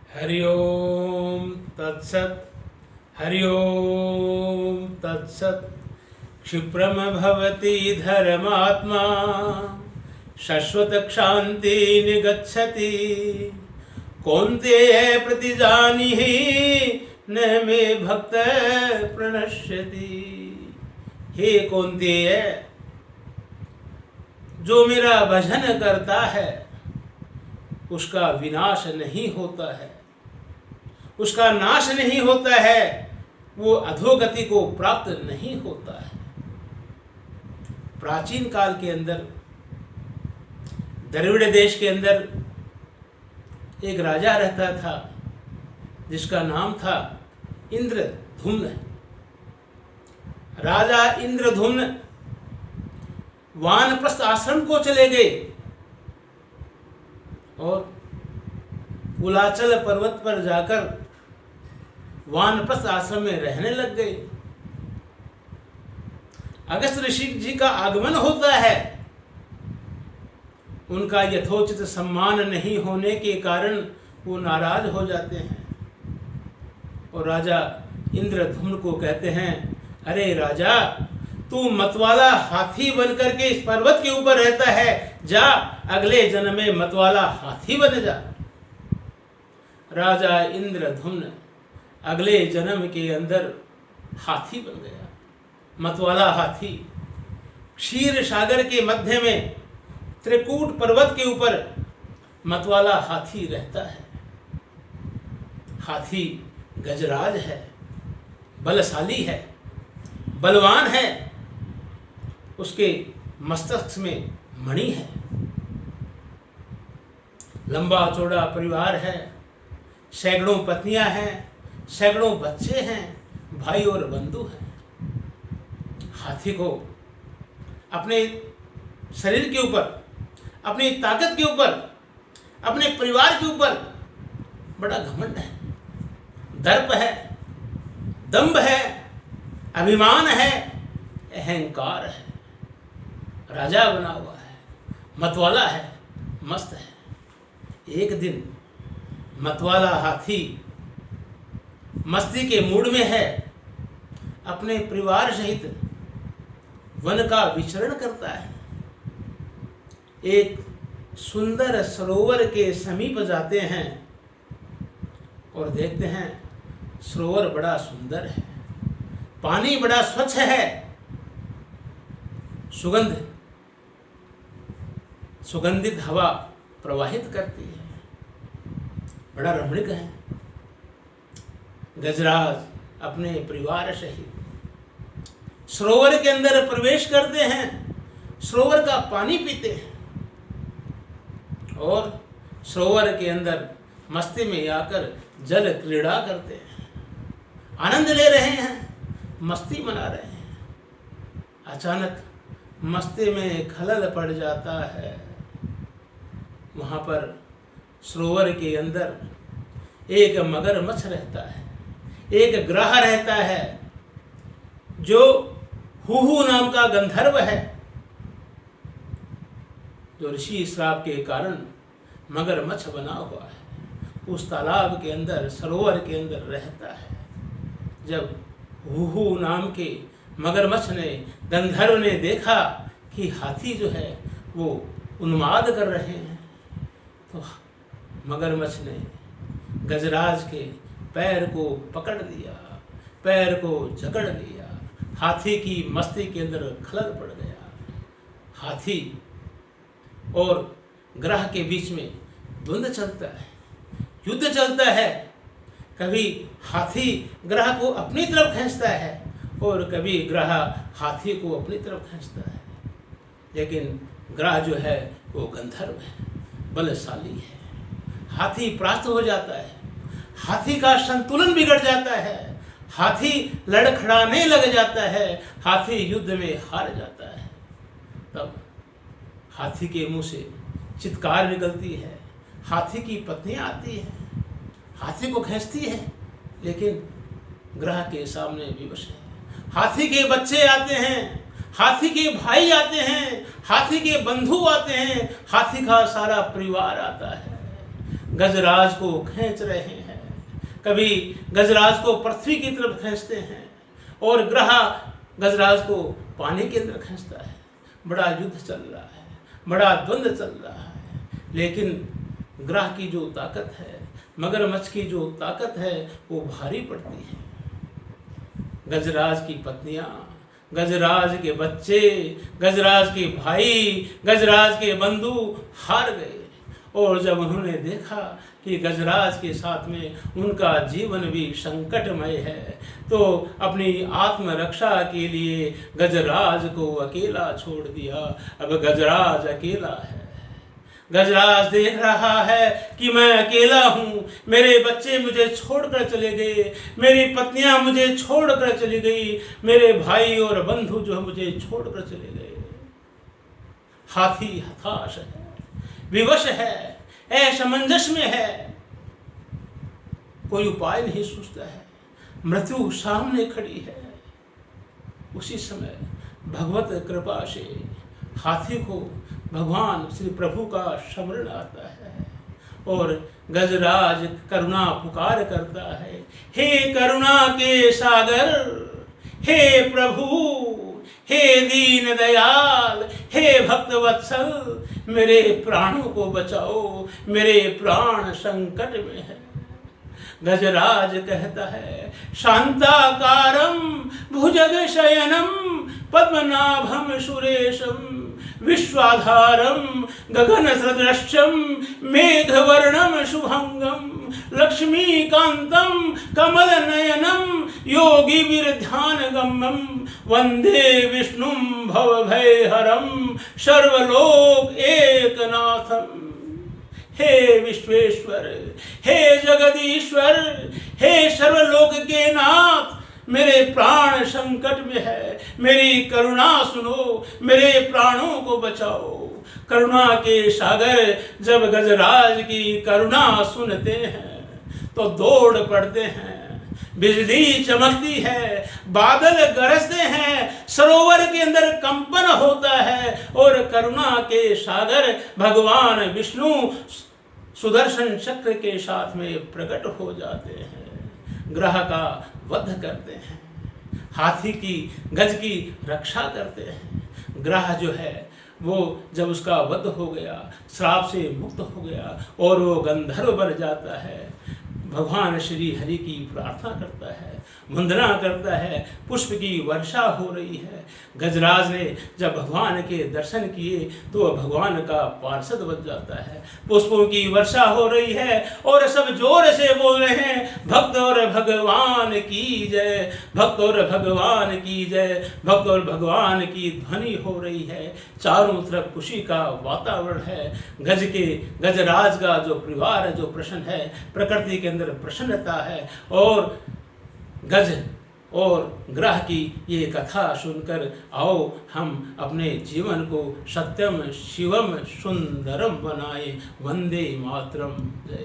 हरि ओम तत्सत्। हरि ओम तत्सत्। क्षिप्रम भवति धर्मात्मा शाश्वत क्षांति निगच्छति। कौन्तेय प्रतिजानीहि न मे भक्त प्रणश्यति। हे कौन्तेय, जो मेरा भजन करता है उसका विनाश नहीं होता है, उसका नाश नहीं होता है, वो अधोगति को प्राप्त नहीं होता है। प्राचीन काल के अंदर द्रविड़ देश के अंदर एक राजा रहता था जिसका नाम था इंद्रधुम्न। राजा इंद्रधुम्न वानप्रस्थ आश्रम को चले गए और कुलाचल पर्वत पर जाकर वानप्रस्थ आश्रम में रहने लग गए। अगस्त ऋषि जी का आगमन होता है, उनका यथोचित सम्मान नहीं होने के कारण वो नाराज हो जाते हैं और राजा इंद्रधुम्न को कहते हैं, अरे राजा, तू मतवाला हाथी बनकर के इस पर्वत के ऊपर रहता है, जा अगले जन्म में मतवाला हाथी बन जा। राजा इंद्रधुम्न अगले जन्म के अंदर हाथी बन गया, मतवाला हाथी। क्षीर सागर के मध्य में त्रिकूट पर्वत के ऊपर मतवाला हाथी रहता है। हाथी गजराज है, बलशाली है, बलवान है, उसके मस्तक में मणि है, लंबा चौड़ा परिवार है, सैकड़ों पत्नियां हैं, सैकड़ों बच्चे हैं, भाई और बंधु हैं। हाथी को अपने शरीर के ऊपर, अपनी ताकत के ऊपर, अपने परिवार के ऊपर बड़ा घमंड है, दर्प है, दंभ है, अभिमान है, अहंकार है। राजा बना हुआ है, मतवाला है, मस्त है। एक दिन मतवाला हाथी मस्ती के मूड में है, अपने परिवार सहित वन का विचरण करता है। एक सुंदर सरोवर के समीप जाते हैं और देखते हैं सरोवर बड़ा सुंदर है, पानी बड़ा स्वच्छ है, सुगंधित हवा प्रवाहित करती है, बड़ा रमणीक है। गजराज अपने परिवार सहित सरोवर के अंदर प्रवेश करते हैं, सरोवर का पानी पीते हैं और सरोवर के अंदर मस्ती में आकर जल क्रीड़ा करते हैं, आनंद ले रहे हैं, मस्ती मना रहे हैं। अचानक मस्ती में खलल पड़ जाता है। वहाँ पर सरोवर के अंदर एक मगरमच्छ रहता है, एक ग्राह रहता है जो हुहू नाम का गंधर्व है, जो ऋषि श्राप के कारण मगरमच्छ बना हुआ है। उस तालाब के अंदर, सरोवर के अंदर रहता है। जब हुहू नाम के मगरमच्छ ने, गंधर्व ने देखा कि हाथी जो है वो उन्माद कर रहे हैं, तो मगरमच्छ ने गजराज के पैर को पकड़ लिया, पैर को जकड़ लिया, हाथी की मस्ती के अंदर खलल पड़ गया। हाथी और ग्रह के बीच में द्वंद्व चलता है, युद्ध चलता है। कभी हाथी ग्रह को अपनी तरफ खींचता है और कभी ग्रह हाथी को अपनी तरफ खींचता है। लेकिन ग्रह जो है वो गंधर्व है, बलशाली है। हाथी परास्त हो जाता है, हाथी का संतुलन बिगड़ जाता है, हाथी लड़खड़ाने लग जाता है, हाथी युद्ध में हार जाता है। तब हाथी के मुंह से चित्कार निकलती है, हाथी की पत्नियां आती हैं, हाथी को खींचती है, लेकिन ग्रह के सामने विवश है। हाथी के बच्चे आते हैं, हाथी के भाई आते हैं, हाथी के बंधु आते हैं, हाथी का सारा परिवार आता है। गजराज को खींच रहे हैं, कभी गजराज को पृथ्वी की तरफ खींचते हैं और ग्रह गजराज को पानी के अंदर खींचता है। बड़ा युद्ध चल रहा है, बड़ा द्वंद्व चल रहा है, लेकिन ग्रह की जो ताकत है, मगरमच्छ की जो ताकत है वो भारी पड़ती है। गजराज की पत्नियां, गजराज के बच्चे, गजराज के भाई, गजराज के बंधु हार गए। और जब उन्होंने देखा कि गजराज के साथ में उनका जीवन भी संकटमय है, तो अपनी आत्मरक्षा के लिए गजराज को अकेला छोड़ दिया। अब गजराज अकेला है। गजराज देख रहा है कि मैं अकेला हूँ, मेरे बच्चे मुझे छोड़कर चले गए, मेरी पत्नियां मुझे छोड़कर चली गई, मेरे भाई और बंधु जो मुझे छोड़कर चले गए। हाथी हताश है, विवश है, असमंजस में है, कोई उपाय नहीं सूझता है, मृत्यु सामने खड़ी है। उसी समय भगवत कृपा से हाथी को भगवान श्री प्रभु का स्मरण आता है और गजराज करुणा पुकार करता है, हे करुणा के सागर, हे प्रभु, हे दीन दयाल, हे भक्त वत्सल, मेरे प्राणों को बचाओ, मेरे प्राण संकट में है। गजराज कहता है, शांताकारं भुजगशयनं पद्मनाभं सुरेशं विश्वाधारं गगनसदृशं मेघवर्णं शुभंगं लक्ष्मीकान्तं कमलनयनं योगिभिर्ध्यानगम्यं वन्दे विष्णुं भवभयहरं सर्वलोक एकनाथम्। हे विश्वेश्वर, हे जगदीश्वर, हे सर्वलोक के नाथ, मेरे प्राण संकट में है, मेरी करुणा सुनो, मेरे प्राणों को बचाओ। करुणा के सागर जब गजराज की करुणा सुनते हैं तो दौड़ पड़ते हैं। बिजली चमकती है, बादल गरजते हैं, सरोवर के अंदर कंपन होता है और करुणा के सागर भगवान विष्णु सुदर्शन चक्र के साथ में प्रकट हो जाते हैं, ग्रह का वध करते हैं, हाथी की गज की रक्षा करते हैं। ग्रह जो है वो जब उसका वध हो गया, श्राप से मुक्त हो गया और वो गंधर्व बन जाता है, भगवान श्री हरि की प्रार्थना करता है, वंदना करता है, पुष्प की वर्षा हो रही है। गजराज ने जब भगवान के दर्शन किए तो भगवान का पार्षद बन जाता है, पुष्पों की वर्षा हो रही है और सब जोर से बोल रहे हैं, भक्त और भगवान की जय, भक्त और भगवान की जय, भक्त और भगवान की ध्वनि हो रही है। चारों तरफ खुशी का वातावरण है। गजराज का जो परिवार जो प्रसन्न है, प्रकृति के अंदर प्रसन्नता है और गज और ग्रह की ये कथा सुनकर आओ हम अपने जीवन को सत्यम शिवम सुंदरम बनाए। वंदे मातरम। जय।